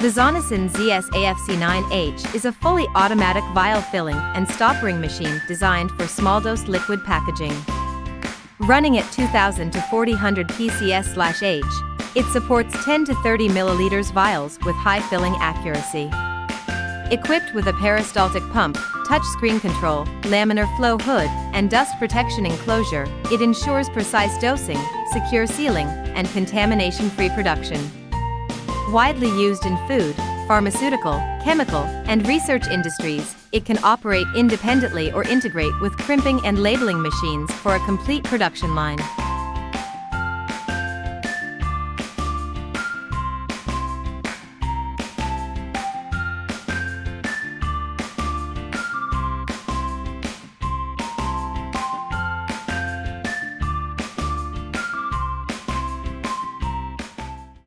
The Zonesun ZS-AFC9H is a fully automatic vial filling and stoppering machine designed for small-dose liquid packaging. Running at 2000 to 4000 pcs/H, it supports 10 to 30 milliliters vials with high filling accuracy. Equipped with a peristaltic pump, touchscreen control, laminar flow hood, and dust protection enclosure, it ensures precise dosing, secure sealing, and contamination-free production. Widely used in food, pharmaceutical, chemical, and research industries, it can operate independently or integrate with crimping and labeling machines for a complete production line.